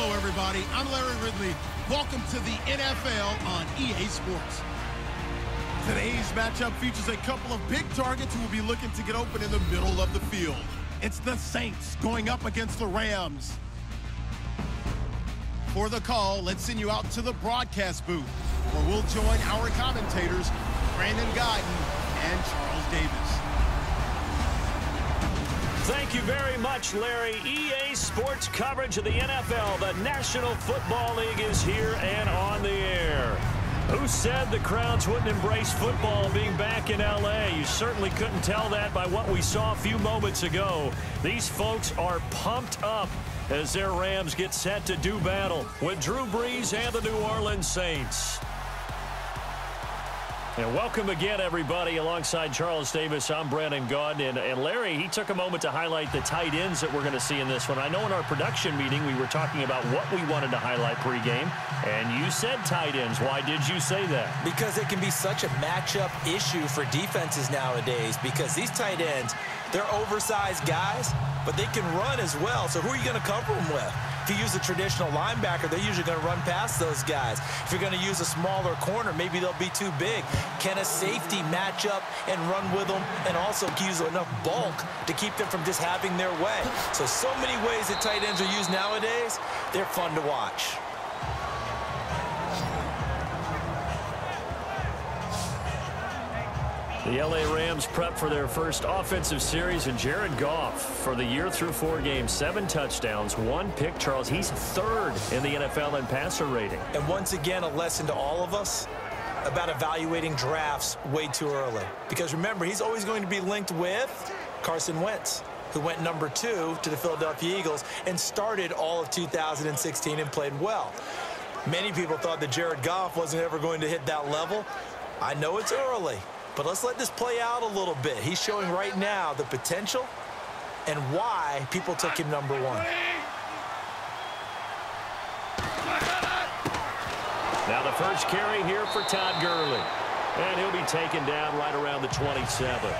Hello, everybody. I'm Larry Ridley. Welcome to the NFL on EA Sports. Today's matchup features a couple of big targets who will be looking to get open in the middle of the field. It's the Saints going up against the Rams. For the call, let's send you out to the broadcast booth, where we'll join our commentators, Brandon Guyton and Charles Davis. Thank you very much, Larry. EA Sports coverage of the NFL. The National Football League is here and on the air. Who said the crowds wouldn't embrace football being back in L.A.? You certainly couldn't tell that by what we saw a few moments ago. These folks are pumped up as their Rams get set to do battle with Drew Brees and the New Orleans Saints. And welcome again, everybody. Alongside Charles Davis, I'm Brandon Guyton. And Larry, he took a moment to highlight the tight ends that we're going to see in this one. I know in our production meeting we were talking about what we wanted to highlight pregame, and you said tight ends. Why did you say that? Because it can be such a matchup issue for defenses nowadays, because these tight ends, they're oversized guys, but they can run as well. So who are you going to cover them with? If you use a traditional linebacker, they're usually going to run past those guys. If you're going to use a smaller corner, maybe they'll be too big. Can a safety match up and run with them and also use enough bulk to keep them from just having their way? So many ways that tight ends are used nowadays. They're fun to watch. The L.A. Rams prep for their first offensive series, and Jared Goff, for the year through 4 games, 7 touchdowns, 1 pick. Charles, he's 3rd in the NFL in passer rating. And once again, a lesson to all of us about evaluating drafts way too early. Because remember, he's always going to be linked with Carson Wentz, who went number 2 to the Philadelphia Eagles and started all of 2016 and played well. Many people thought that Jared Goff wasn't ever going to hit that level. I know it's early, but let's let this play out a little bit. He's showing right now the potential and why people took him number 1. Now the first carry here for Todd Gurley. And he'll be taken down right around the 27.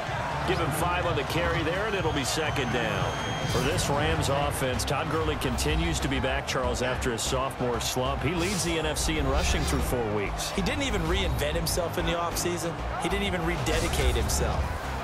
Give him 5 on the carry there, and it'll be 2nd down. For this Rams offense, Todd Gurley continues to be back, Charles, after his sophomore slump. He leads the NFC in rushing through 4 weeks. He didn't even reinvent himself in the offseason. He didn't even rededicate himself.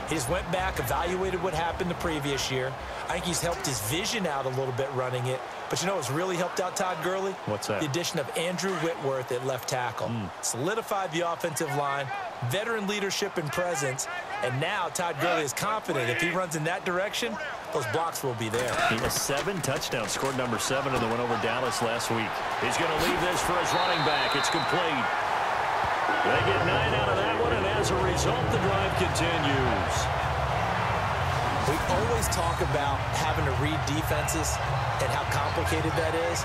He just went back, evaluated what happened the previous year. I think he's helped his vision out a little bit running it. But you know what's really helped out Todd Gurley? What's that? The addition of Andrew Whitworth at left tackle. Solidified the offensive line, veteran leadership and presence, and now Todd Gurley is confident if he runs in that direction, those blocks will be there. He has 7 touchdowns, scored number 7 in the win over Dallas last week. He's going to leave this for his running back. It's complete. They get 9 out of that one, and as a result, the drive continues. We always talk about having to read defenses and how complicated that is.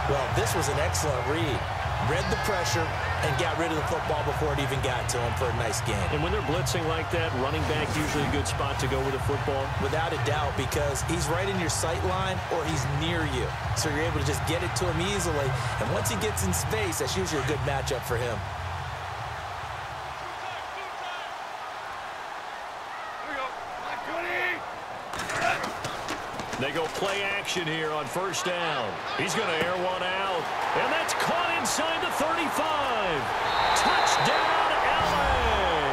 Well, this was an excellent read. Read the pressure and got rid of the football before it even got to him for a nice game. And when they're blitzing like that, running back usually a good spot to go with the football? Without a doubt, because he's right in your sight line or he's near you. So you're able to just get it to him easily. And once he gets in space, that's usually a good matchup for him. They go play action here on 1st down. He's going to air one out. And that's caught inside the 35. Touchdown, L.A.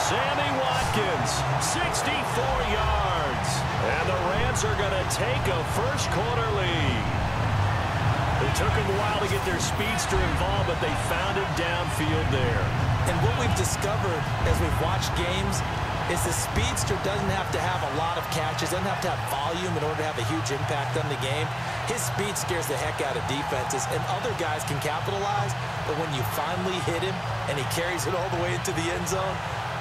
Sammy Watkins, 64 yards. And the Rams are going to take a first-quarter lead. It took them a while to get their speedster involved, but they found him downfield there. And what we've discovered as we've watched games is the speedster doesn't have to have a lot of catches, doesn't have to have volume in order to have a huge impact on the game. His speed scares the heck out of defenses, and other guys can capitalize, but when you finally hit him and he carries it all the way into the end zone,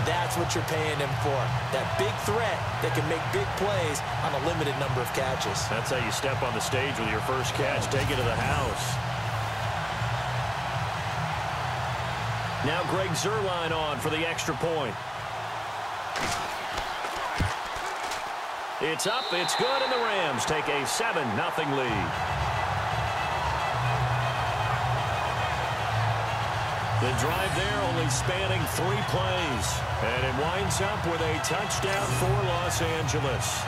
that's what you're paying him for. That big threat that can make big plays on a limited number of catches. That's how you step on the stage with your first catch. Take it to the house. Now Greg Zuerlein on for the extra point. It's up, it's good, and the Rams take a 7-0 lead. The drive there only spanning 3 plays, and it winds up with a touchdown for Los Angeles.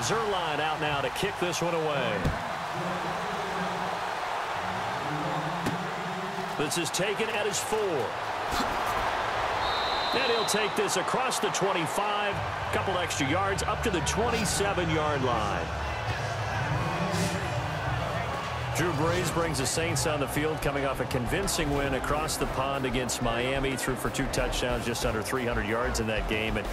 Zerline out now to kick this one away. This is taken at his 4. And he'll take this across the 25, couple extra yards up to the 27-yard line. Drew Brees brings the Saints on the field coming off a convincing win across the pond against Miami. Threw for 2 touchdowns, just under 300 yards in that game. It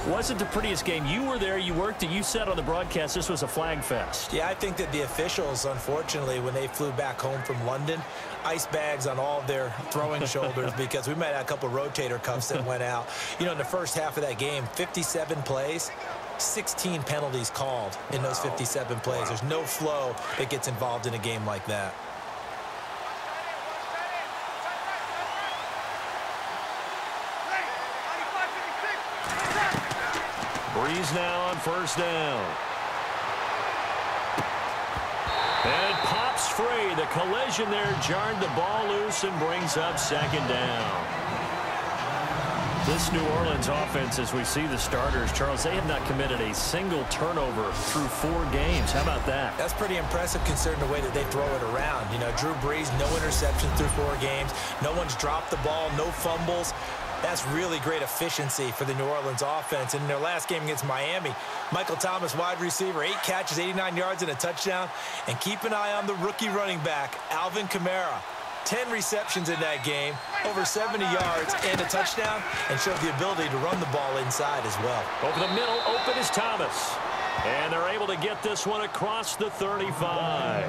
wasn't the prettiest game. You were there, you worked it, you said on the broadcast this was a flag fest. Yeah, I think that the officials, unfortunately, when they flew back home from London, ice bags on all of their throwing shoulders because we might have a couple rotator cuffs that went out. You know, in the first half of that game, 57 plays. 16 penalties called in those 57 plays. There's no flow that gets involved in a game like that. Brees now on first down. And it pops free. The collision there jarred the ball loose and brings up second down. This New Orleans offense, as we see the starters, Charles, they have not committed a single turnover through 4 games. How about that? That's pretty impressive considering the way that they throw it around. You know, Drew Brees, no interceptions through 4 games. No one's dropped the ball, no fumbles. That's really great efficiency for the New Orleans offense. And in their last game against Miami, Michael Thomas, wide receiver, 8 catches, 89 yards, and a touchdown. And keep an eye on the rookie running back, Alvin Kamara. 10 receptions in that game, over 70 yards and a touchdown, and showed the ability to run the ball inside as well. Over the middle, open is Thomas. And they're able to get this one across the 35.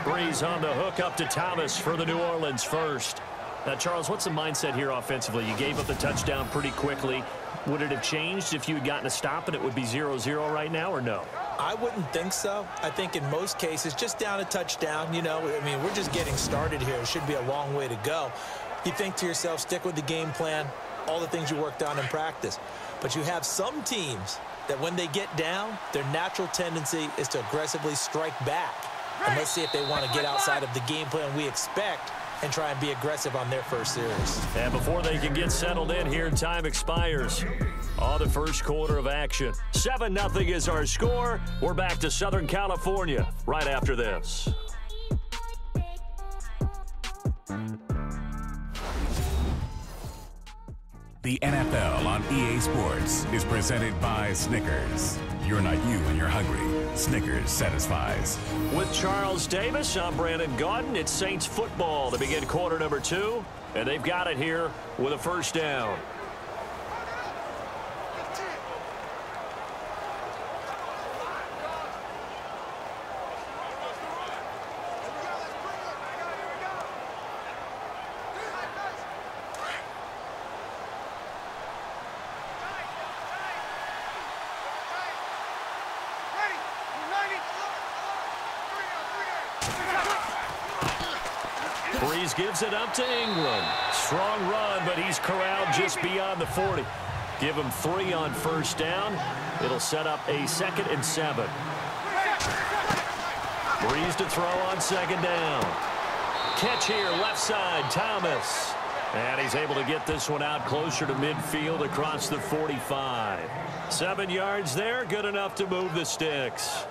Brees on the hook up to Thomas for the New Orleans first. Now, Charles, what's the mindset here offensively? You gave up the touchdown pretty quickly. Would it have changed if you had gotten a stop and it would be 0-0 right now, or no? I wouldn't think so. I think in most cases, just down a touchdown, you know, I mean, we're just getting started here. It should be a long way to go. You think to yourself, stick with the game plan, all the things you worked on in practice. But you have some teams that when they get down, their natural tendency is to aggressively strike back. And let's see if they want to get outside of the game plan we expect and try and be aggressive on their first series. And before they can get settled in here, time expires on the first quarter of action. 7-0 is our score. We're back to Southern California right after this. The NFL on EA Sports is presented by Snickers. You're not you when you're hungry. Snickers satisfies. With Charles Davis, I'm Brandon Gaudin. It's Saints football to begin quarter number 2. And they've got it here with a first down. Brees gives it up to England. Strong run, but he's corralled just beyond the 40. Give him 3 on first down. It'll set up a 2nd and 7. Brees to throw on second down. Catch here, left side, Thomas. And he's able to get this one out closer to midfield across the 45. 7 yards there, good enough to move the sticks.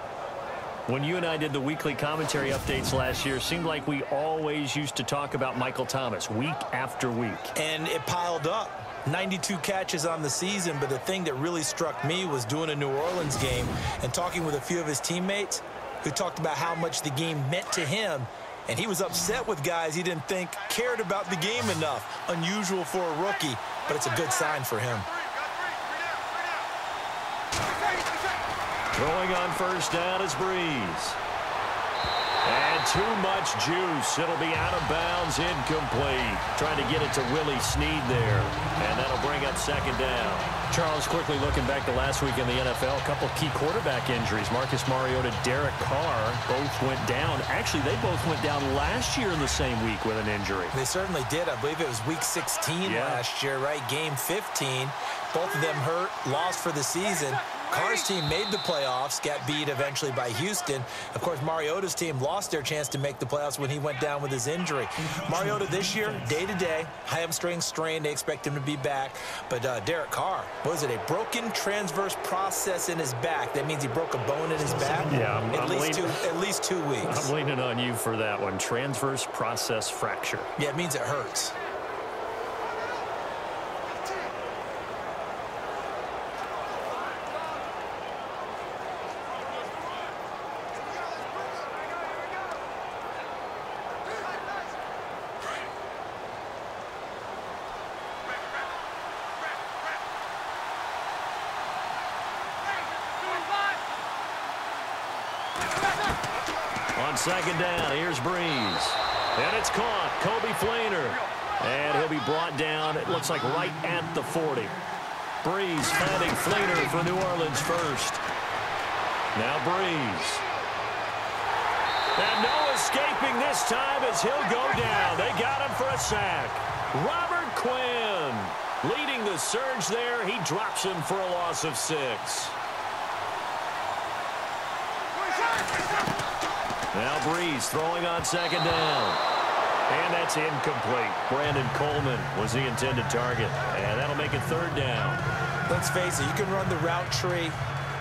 When you and I did the weekly commentary updates last year, it seemed like we always used to talk about Michael Thomas week after week. And it piled up. 92 catches on the season, but the thing that really struck me was doing a New Orleans game and talking with a few of his teammates who talked about how much the game meant to him. And he was upset with guys he didn't think cared about the game enough. Unusual for a rookie, but it's a good sign for him. Throwing on first down is Brees. And too much juice. It'll be out of bounds, incomplete. Trying to get it to Willie Snead there. And that'll bring up second down. Charles, quickly looking back to last week in the NFL, a couple key quarterback injuries. Marcus Mariota, Derek Carr, both went down. Actually, they both went down last year in the same week with an injury. They certainly did. I believe it was week 16 last year, right? Game 15. Both of them hurt, lost for the season. Carr's team made the playoffs, got beat eventually by Houston. Of course, Mariota's team lost their chance to make the playoffs when he went down with his injury. Mariota this year, day-to-day, hamstring strain. They expect him to be back. But Derek Carr, what is it, a broken transverse process in his back? That means he broke a bone in his back? Yeah, at least 2 weeks. I'm leaning on you for that one. Transverse process fracture. Yeah, it means it hurts. On second down, here's Breeze. And it's caught. Kobe Fleener. And he'll be brought down, it looks like right at the 40. Breeze finding Fleener for New Orleans first. Now Breeze. And no escaping this time as he'll go down. They got him for a sack. Robert Quinn leading the surge there. He drops him for a loss of 6. Now Breeze throwing on second down. And that's incomplete. Brandon Coleman was the intended target. And that'll make it third down. Let's face it, you can run the route tree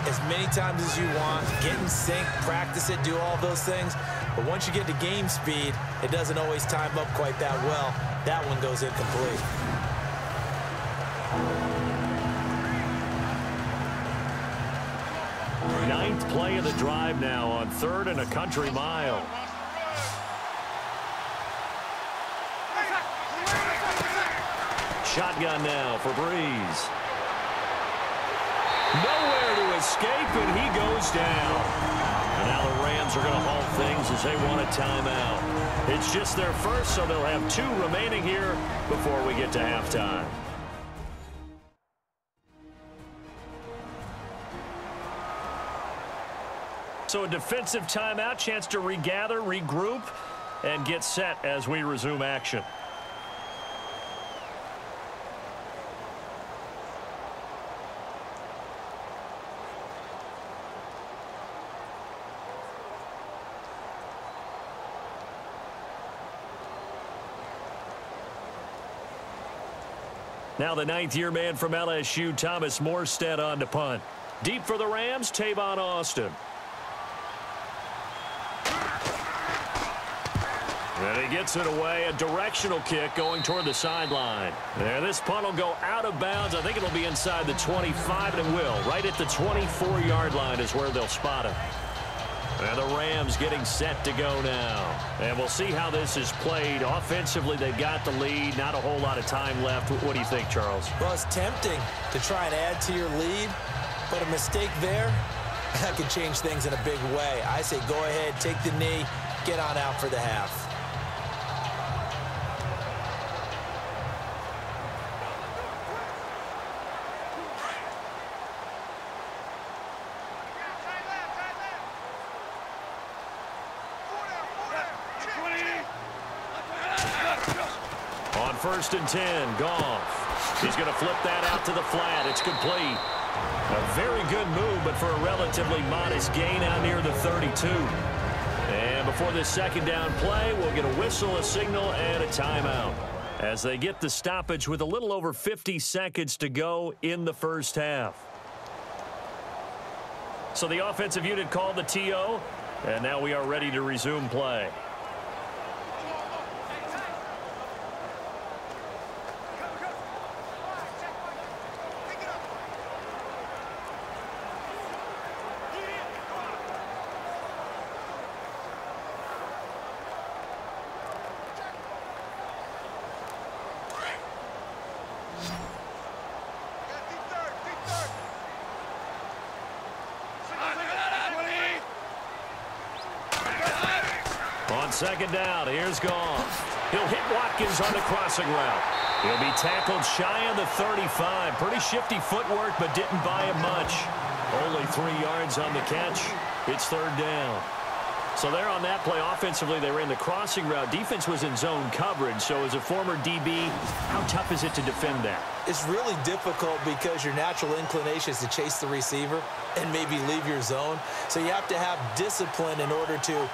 as many times as you want, get in sync, practice it, do all those things. But once you get to game speed, it doesn't always time up quite that well. That one goes incomplete. Ninth play of the drive now on 3rd and a country mile. Shotgun now for Breeze. Nowhere to escape, and he goes down. And now the Rams are going to halt things as they want a timeout. It's just their first, so they'll have 2 remaining here before we get to halftime. So a defensive timeout, chance to regather, regroup, and get set as we resume action. Now the 9th-year man from LSU, Thomas Morstead, on to punt. Deep for the Rams, Tavon Austin. And he gets it away, a directional kick going toward the sideline. And this punt will go out of bounds. I think it'll be inside the 25, and it will. Right at the 24-yard line is where they'll spot him. And the Rams getting set to go now. And we'll see how this is played. Offensively, they've got the lead. Not a whole lot of time left. What do you think, Charles? Well, it's tempting to try and add to your lead, but a mistake there, that could change things in a big way. I say go ahead, take the knee, get on out for the half. On 1st and 10, Goff. He's going to flip that out to the flat. It's complete. A very good move, but for a relatively modest gain out near the 32. And before this second down play, we'll get a whistle, a signal, and a timeout as they get the stoppage with a little over 50 seconds to go in the first half. So the offensive unit called the TO, and now we are ready to resume play. On second down, here's Goff. He'll hit Watkins on the crossing route. He'll be tackled shy of the 35. Pretty shifty footwork, but didn't buy him much. Only 3 yards on the catch. It's 3rd down. So there on that play, offensively, they ran the crossing route. Defense was in zone coverage. So as a former DB, how tough is it to defend that? It's really difficult because your natural inclination is to chase the receiver and maybe leave your zone. So you have to have discipline in order to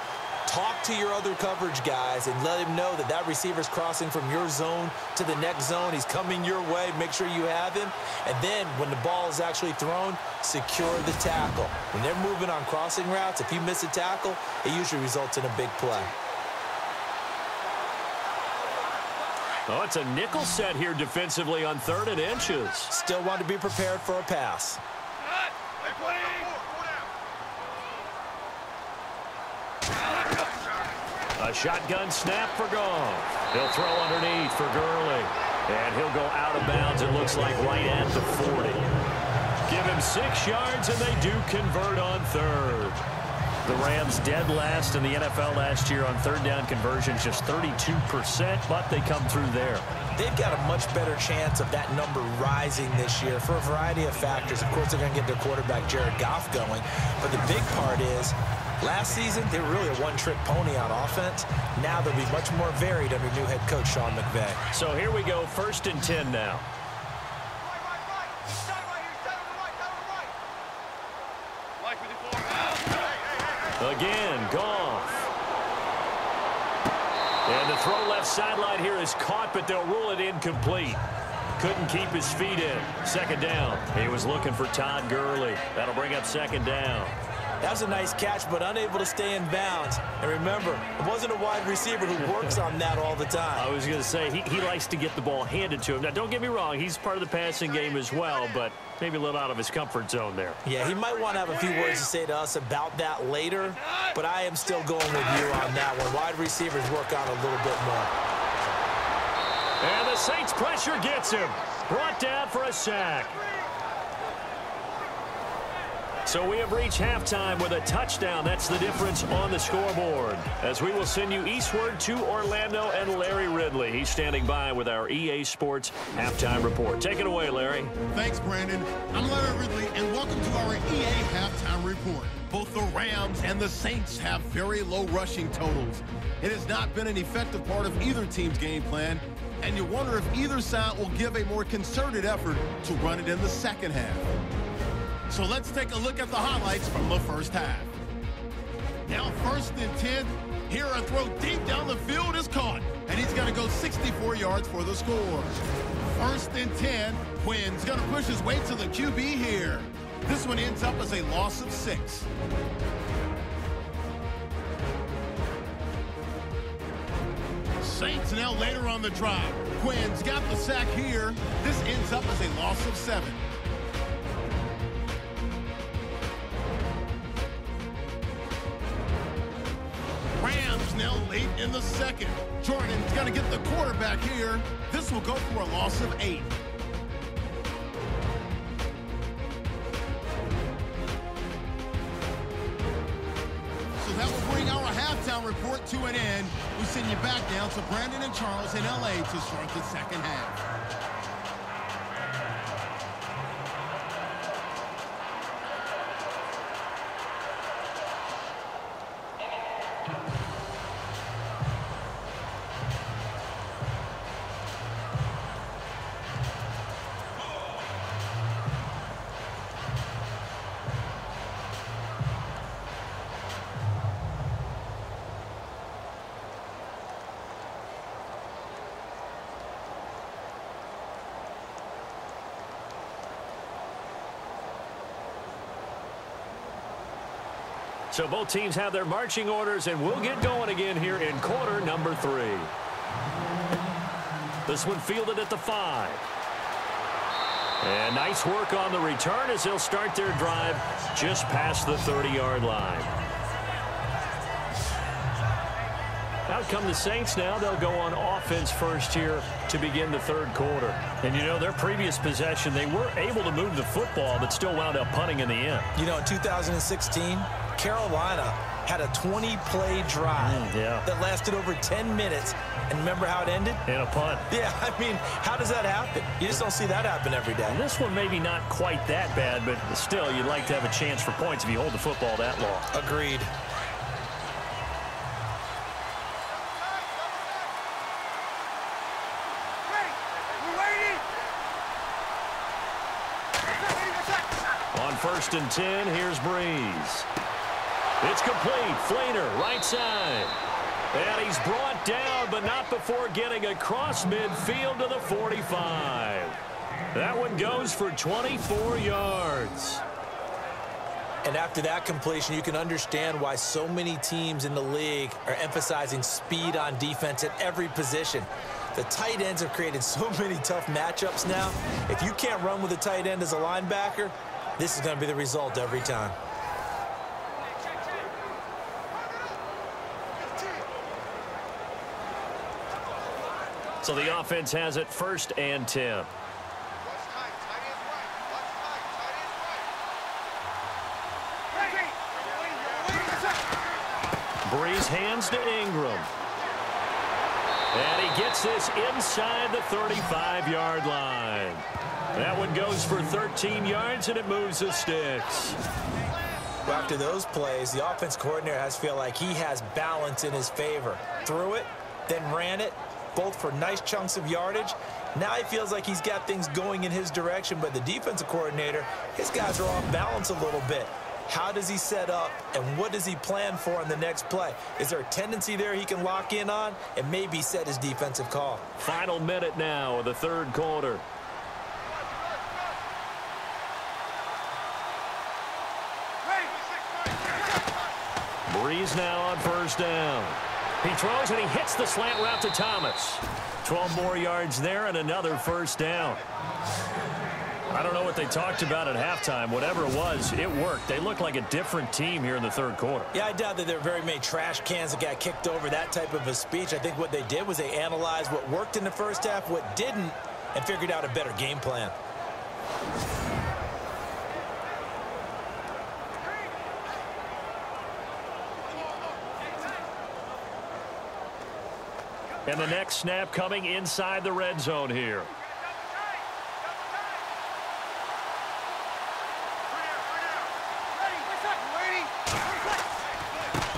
talk to your other coverage guys and let him know that that receiver's crossing from your zone to the next zone. He's coming your way. Make sure you have him. And then when the ball is actually thrown, secure the tackle. When they're moving on crossing routes, if you miss a tackle, it usually results in a big play. Oh, it's a nickel set here defensively on 3rd and inches. Still want to be prepared for a pass. A shotgun snap for Goff. He'll throw underneath for Gurley. And he'll go out of bounds, it looks like, right at the 40. Give him 6 yards, and they do convert on 3rd. The Rams dead last in the NFL last year on 3rd down conversions, just 32%, but they come through there. They've got a much better chance of that number rising this year for a variety of factors. Of course, they're going to get their quarterback, Jared Goff, going. But the big part is, last season, they were really a one-trick pony on offense. Now they'll be much more varied under new head coach Sean McVay. So here we go, 1st and 10 now. Again, Goff. And the throw left sideline here is caught, but they'll rule it incomplete. Couldn't keep his feet in. 2nd down. He was looking for Todd Gurley. That'll bring up 2nd down. That was a nice catch, but unable to stay in bounds. And remember, it wasn't a wide receiver who works on that all the time. I was going to say, he likes to get the ball handed to him. Now, don't get me wrong, he's part of the passing game as well, but maybe a little out of his comfort zone there. Yeah, he might want to have a few words to say to us about that later, but I am still going with you on that one. Wide receivers work on a little bit more. And the Saints pressure gets him. Brought down for a sack. So we have reached halftime with a touchdown. That's the difference on the scoreboard. As we will send you eastward to Orlando and Larry Ridley. He's standing by with our EA Sports halftime report. Take it away, Larry. Thanks, Brandon. I'm Larry Ridley, and welcome to our EA halftime report. Both the Rams and the Saints have very low rushing totals. It has not been an effective part of either team's game plan, and you wonder if either side will give a more concerted effort to run it in the second half. So let's take a look at the highlights from the first half. Now 1st and 10. Here a throw deep down the field is caught, and he's going to go 64 yards for the score. 1st and 10. Quinn's going to push his way to the QB here. This one ends up as a loss of 6. Saints now later on the drive. Quinn's got the sack here. This ends up as a loss of 7. Rams now late in the 2nd. Jordan's going to get the quarterback here. This will go for a loss of 8. So that will bring our halftime report to an end. We send you back down to Brandon and Charles in LA to start the second half. So both teams have their marching orders, and we'll get going again here in quarter number 3. This one fielded at the 5. And nice work on the return as they'll start their drive just past the 30-yard line. Out come the Saints now. They'll go on offense first here to begin the 3rd quarter. And, you know, their previous possession, they were able to move the football but still wound up punting in the end. You know, in 2016, Carolina had a 20-play drive that lasted over 10 minutes. And remember how it ended? In a punt. Yeah, I mean, how does that happen? You just don't see that happen every day. And this one maybe not quite that bad, but still, you'd like to have a chance for points if you hold the football that long. Agreed. 1st and 10. Here's Breeze. It's complete. Flainer, right side. And he's brought down, but not before getting across midfield to the 45. That one goes for 24 yards. And after that completion, you can understand why so many teams in the league are emphasizing speed on defense at every position. The tight ends have created so many tough matchups now. If you can't run with a tight end as a linebacker, this is going to be the result every time. So the offense has it 1st and 10. Breeze hands to Ingram. And he gets this inside the 35-yard line. That one goes for 13 yards, and it moves the sticks. Well, after those plays, the offense coordinator has to feel like he has balance in his favor. Threw it, then ran it, both for nice chunks of yardage. Now he feels like he's got things going in his direction, but the defensive coordinator, his guys are off balance a little bit. How does he set up, and what does he plan for on the next play? Is there a tendency there he can lock in on and maybe set his defensive call? Final minute now of the 3rd quarter. Breeze now on 1st down. He throws and he hits the slant route to Thomas. 12 more yards there and another 1st down. I don't know what they talked about at halftime. Whatever it was, it worked. They look like a different team here in the 3rd quarter. Yeah, I doubt that there were very many trash cans that got kicked over, that type of a speech. I think what they did was they analyzed what worked in the 1st half, what didn't, and figured out a better game plan. And the next snap coming inside the red zone here.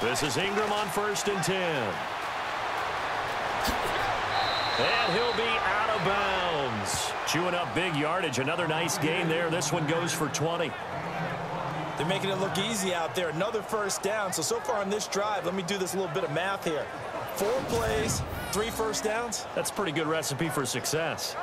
This is Ingram on 1st and 10. And he'll be out of bounds. Chewing up big yardage. Another nice gain there. This one goes for 20. They're making it look easy out there. Another 1st down. So far on this drive, let me do this little bit of math here. 4 plays, 3 1st downs. That's a pretty good recipe for success.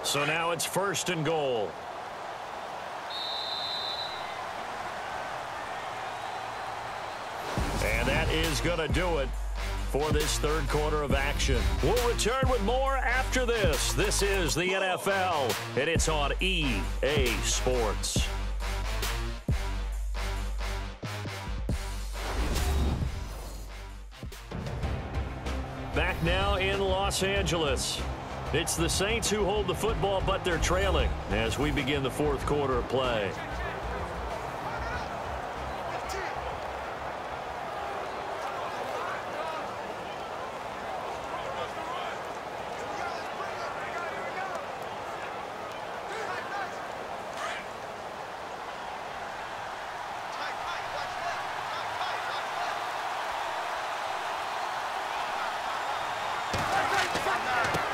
So now it's 1st and goal. And that is going to do it for this 3rd quarter of action. We'll return with more after this. This is the NFL, and it's on EA Sports. Back now in Los Angeles. It's the Saints who hold the football, but they're trailing as we begin the 4th quarter of play.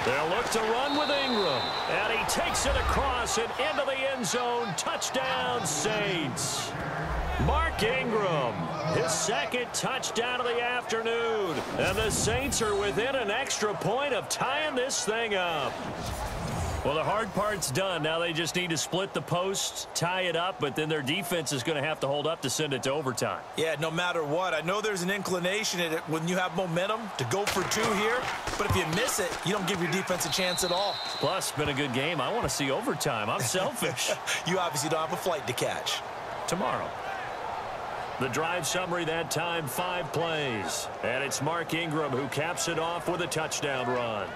They'll look to run with Ingram. And he takes it across and into the end zone. Touchdown, Saints. Mark Ingram, his 2nd touchdown of the afternoon. And the Saints are within an extra point of tying this thing up. Well, the hard part's done. Now they just need to split the posts, tie it up, but then their defense is going to have to hold up to send it to overtime. Yeah, no matter what. I know there's an inclination in it when you have momentum to go for 2 here, but if you miss it, you don't give your defense a chance at all. Plus, it's been a good game. I want to see overtime. I'm selfish. You obviously don't have a flight to catch. Tomorrow. The drive summary that time, 5 plays. And it's Mark Ingram who caps it off with a touchdown run.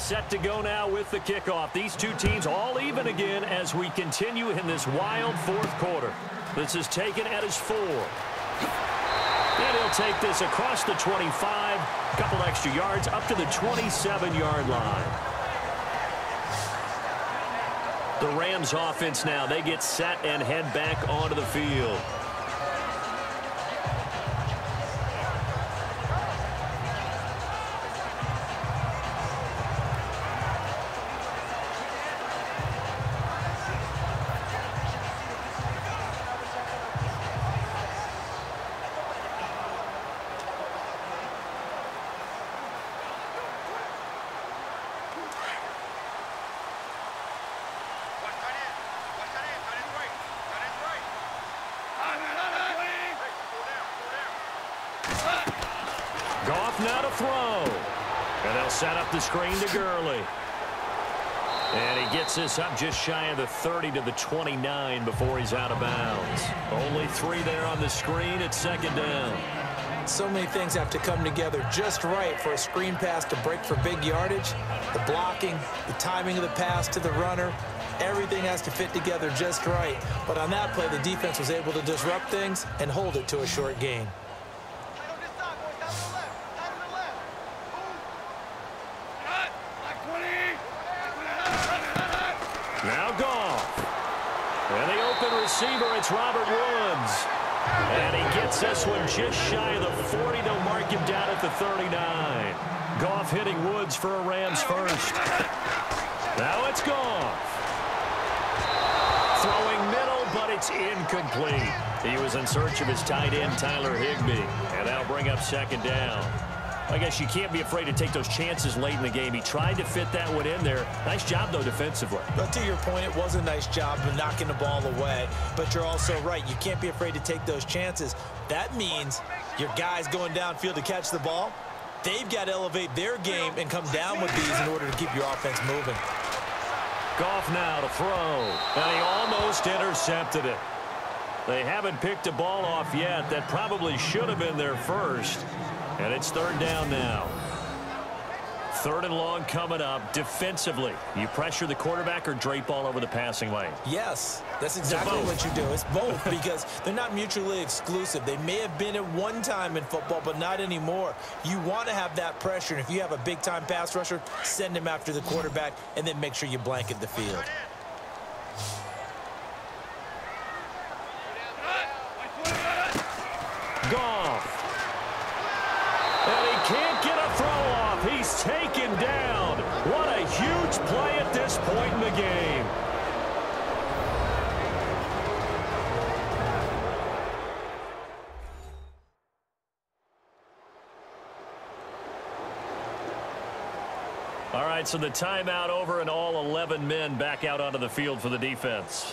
set to go now with the kickoff. These two teams all even again as we continue in this wild fourth quarter. This is taken at his 4. And he'll take this across the 25, a couple extra yards, up to the 27-yard line. The Rams offense now, they get set and head back onto the field. Goff now to throw. And they'll set up the screen to Gurley. And he gets this up just shy of the 30 to the 29 before he's out of bounds. Only 3 there on the screen at second down. So many things have to come together just right for a screen pass to break for big yardage. The blocking, the timing of the pass to the runner, everything has to fit together just right. But on that play, the defense was able to disrupt things and hold it to a short gain. Now Goff. And the open receiver, it's Robert Woods. And he gets this one just shy of the 40. They'll mark him down at the 39. Goff hitting Woods for a Rams first. Now it's Goff. Throwing middle, but it's incomplete. He was in search of his tight end, Tyler Higbee. And that'll bring up second down. I guess you can't be afraid to take those chances late in the game. He tried to fit that one in there. Nice job, though, defensively. But to your point, it was a nice job of knocking the ball away. But you're also right. You can't be afraid to take those chances. That means your guys going downfield to catch the ball, they've got to elevate their game and come down with these in order to keep your offense moving. Goff now to throw. And he almost intercepted it. They haven't picked a ball off yet. That probably should have been their first. And it's third down now. Third and long coming up. Defensively, you pressure the quarterback or drape all over the passing lane? Yes, that's exactly what you do. It's both because they're not mutually exclusive. They may have been at one time in football, but not anymore. You want to have that pressure. And if you have a big-time pass rusher, send him after the quarterback and then make sure you blanket the field. Goff. And he can't get a throw off. He's taken down. What a huge play at this point in the game. All right, so the timeout over and all 11 men back out onto the field for the defense.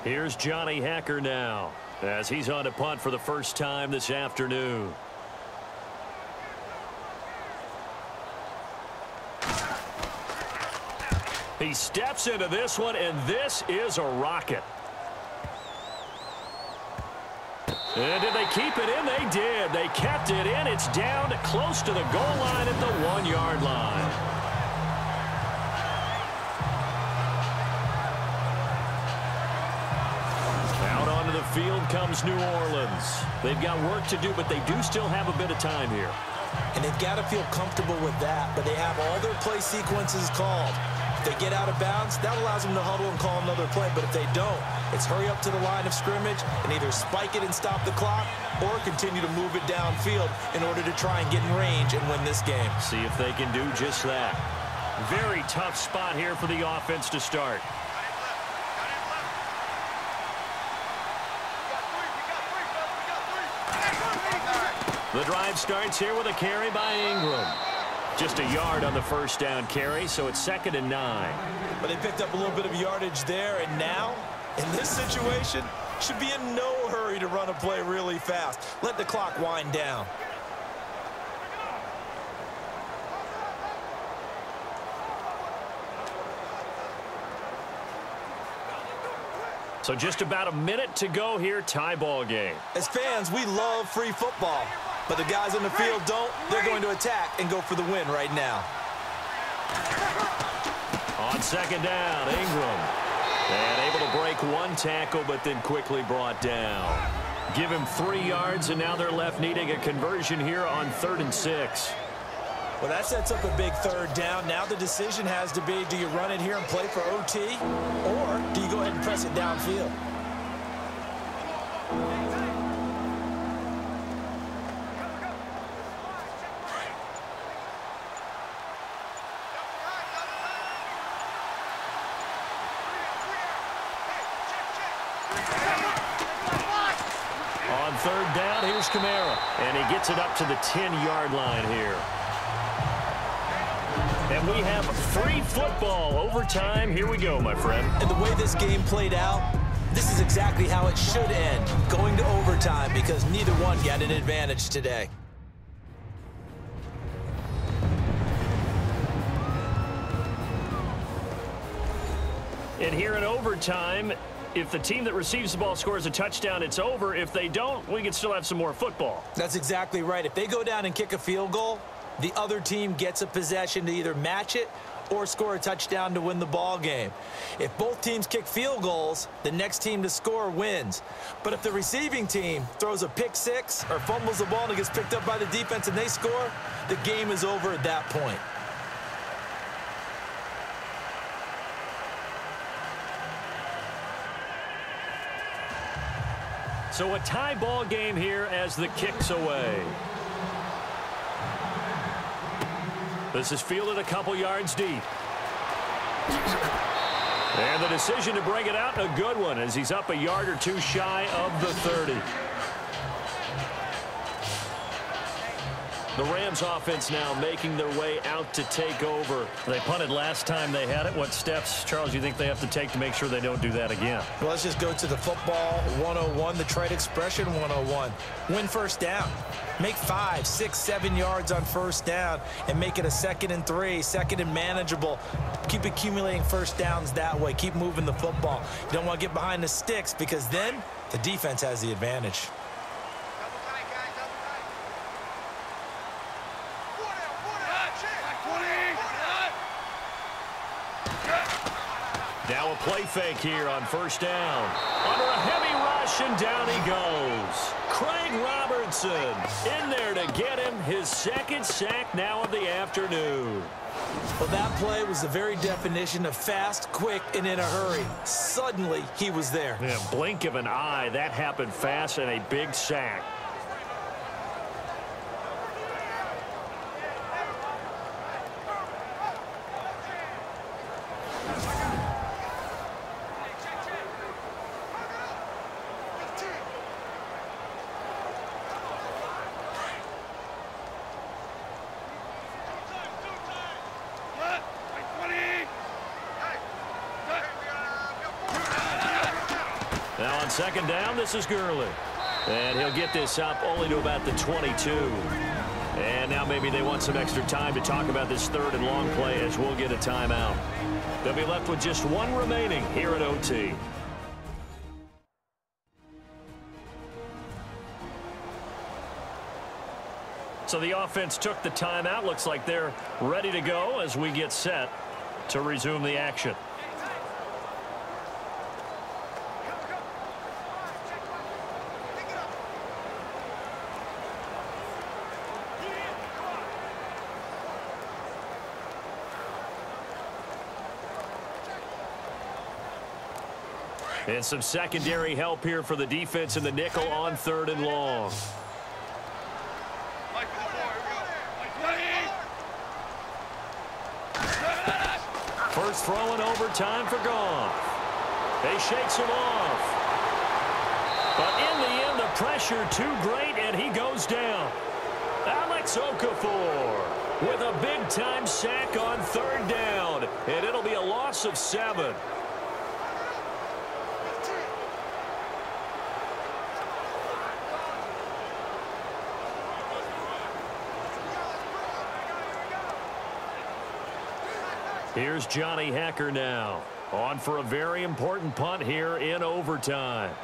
Here's Johnny Hacker now as he's on to punt for the first time this afternoon. He steps into this one, and this is a rocket. And did they keep it in? They did. They kept it in. It's down close to the goal line at the 1-yard line. Field comes New Orleans. They've got work to do, but they do still have a bit of time here. And they've got to feel comfortable with that, but they have all their play sequences called. If they get out of bounds, that allows them to huddle and call another play, but if they don't, it's hurry up to the line of scrimmage and either spike it and stop the clock or continue to move it downfield in order to try and get in range and win this game. See if they can do just that. Very tough spot here for the offense to start. The drive starts here with a carry by Ingram. Just a yard on the first down carry, so it's 2nd and 9. But they picked up a little bit of yardage there, and now, in this situation, should be in no hurry to run a play really fast. Let the clock wind down. So just about a minute to go here, tie ball game. As fans, we love free football, but the guys on the field don't. They're going to attack and go for the win right now. On second down, Ingram. And able to break one tackle, but then quickly brought down. Give him 3 yards, and now they're left needing a conversion here on 3rd and 6. Well, that sets up a big 3rd down. Now the decision has to be, do you run it here and play for OT, or do you go ahead and press it downfield? On 3rd down, here's Kamara, and he gets it up to the 10-yard line here. And we have free football overtime. Here we go, my friend. And the way this game played out, this is exactly how it should end, going to overtime, because neither one got an advantage today. And here in overtime, if the team that receives the ball scores a touchdown, it's over. If they don't, we can still have some more football. That's exactly right. If they go down and kick a field goal, the other team gets a possession to either match it or score a touchdown to win the ball game. If both teams kick field goals, the next team to score wins. But if the receiving team throws a pick six or fumbles the ball and it gets picked up by the defense and they score, the game is over at that point. So a tie ball game here as the kick's away. This is fielded a couple yards deep. And the decision to bring it out, a good one, as he's up a yard or two shy of the 30. The Rams offense now making their way out to take over. They punted last time they had it. What steps, Charles, you think they have to take to make sure they don't do that again? Well, let's just go to the football 101, the trade expression 101. Win first down. Make 5, 6, 7 yards on first down and make it a 2nd and 3, 2nd and manageable. Keep accumulating first downs that way. Keep moving the football. You don't want to get behind the sticks because then the defense has the advantage. Now a play fake here on first down. Under a heavy rush, and down he goes. Craig Robertson in there to get him his 2nd sack now of the afternoon. Well, that play was the very definition of fast, quick, and in a hurry. Suddenly, he was there. Yeah, blink of an eye. That happened fast and a big sack. Now on second down, this is Gurley. And he'll get this up only to about the 22. And now maybe they want some extra time to talk about this 3rd and long play as we'll get a timeout. They'll be left with just one remaining here at OT. So the offense took the timeout. Looks like they're ready to go as we get set to resume the action. And some secondary help here for the defense in the nickel on 3rd and long. First throw in overtime for Goff. They shakes him off. But in the end, the pressure too great, and he goes down. Alex Okafor with a big-time sack on 3rd down, and it'll be a loss of 7. Here's Johnny Hacker now. On for a very important punt here in overtime.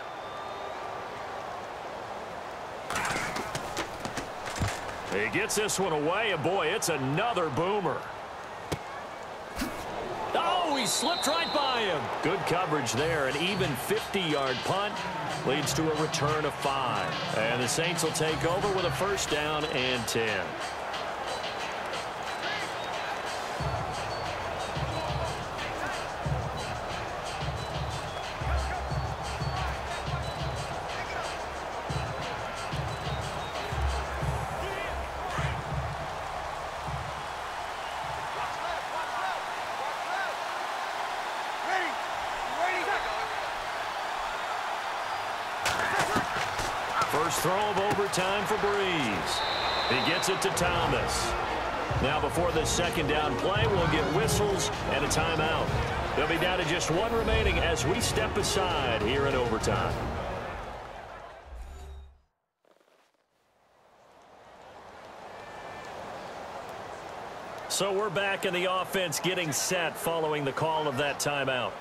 He gets this one away, and boy, it's another boomer. Oh, he slipped right by him. Good coverage there. An even 50-yard punt leads to a return of 5. And the Saints will take over with a first down and 10. First throw of overtime for Breeze. He gets it to Thomas. Now before this second down play, we'll get whistles and a timeout. They'll be down to just one remaining as we step aside here in overtime. So we're back in the offense getting set following the call of that timeout.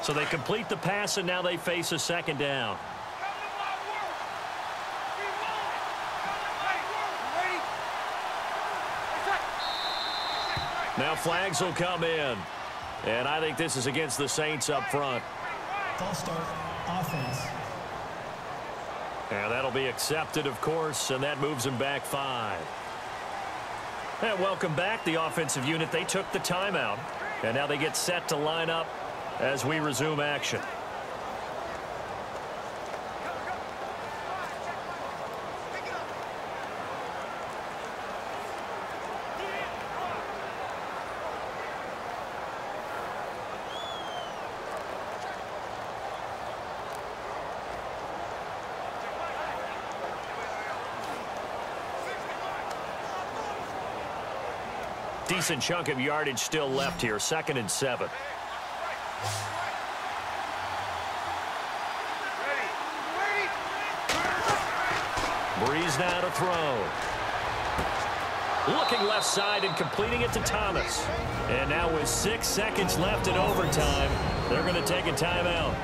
So they complete the pass, and now they face a second down. Now flags will come in. And I think this is against the Saints up front. False start, offense. And that'll be accepted, of course, and that moves them back 5. And welcome back, the offensive unit. They took the timeout, and now they get set to line up as we resume action. Decent chunk of yardage still left here. 2nd and 7. Breeze now to throw. Looking left side and completing it to Thomas. And now with 6 seconds left in overtime, they're going to take a timeout.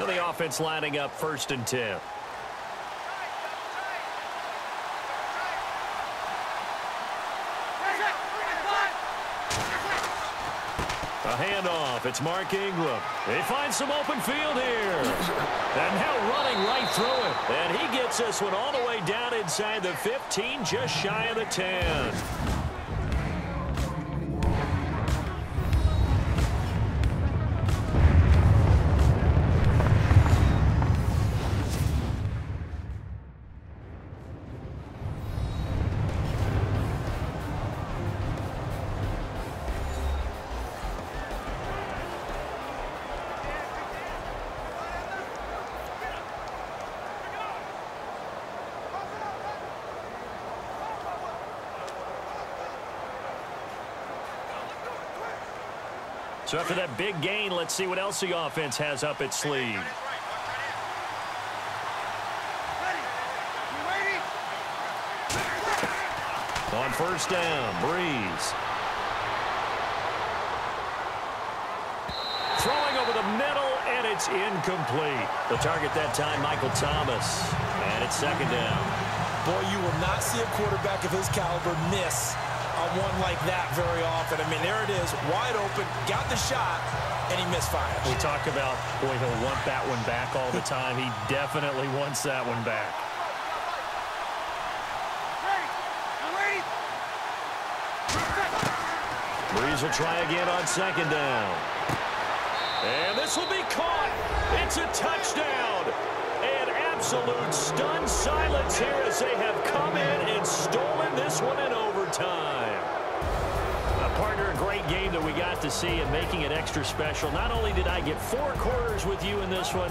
The offense lining up 1st and 10. A handoff. It's Mark Ingram. He finds some open field here. And now running right through it. And he gets this one all the way down inside the 15, just shy of the 10. So after that big gain, let's see what else the offense has up its sleeve. On 1st down, Breeze. Throwing over the middle, and it's incomplete. The target that time, Michael Thomas. And it's 2nd down. Boy, you will not see a quarterback of his caliber miss on one like that very often. I mean, there it is, wide open, got the shot, and he misfires. We talk about, boy, he'll want that one back all the time. He definitely wants that one back. Breeze will try again on second down. And this will be caught. It's a touchdown. An absolute stunned silence here as they have come in and stolen this one in overtime. Partner, a great game that we got to see and making it extra special. Not only did I get 4 quarters with you in this one,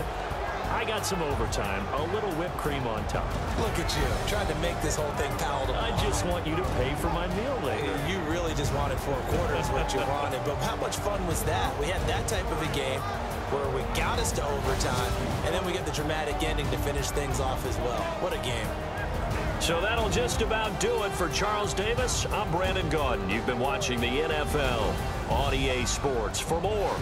I got some overtime, a little whipped cream on top. Look at you, trying to make this whole thing palatable. I just want you to pay for my meal later. You really just wanted 4 quarters, what you wanted. But how much fun was that? We had that type of a game where we got us to overtime, and then we get the dramatic ending to finish things off as well. What a game. So that'll just about do it for Charles Davis. I'm Brandon Gaudin. You've been watching the NFL on EA Sports. For more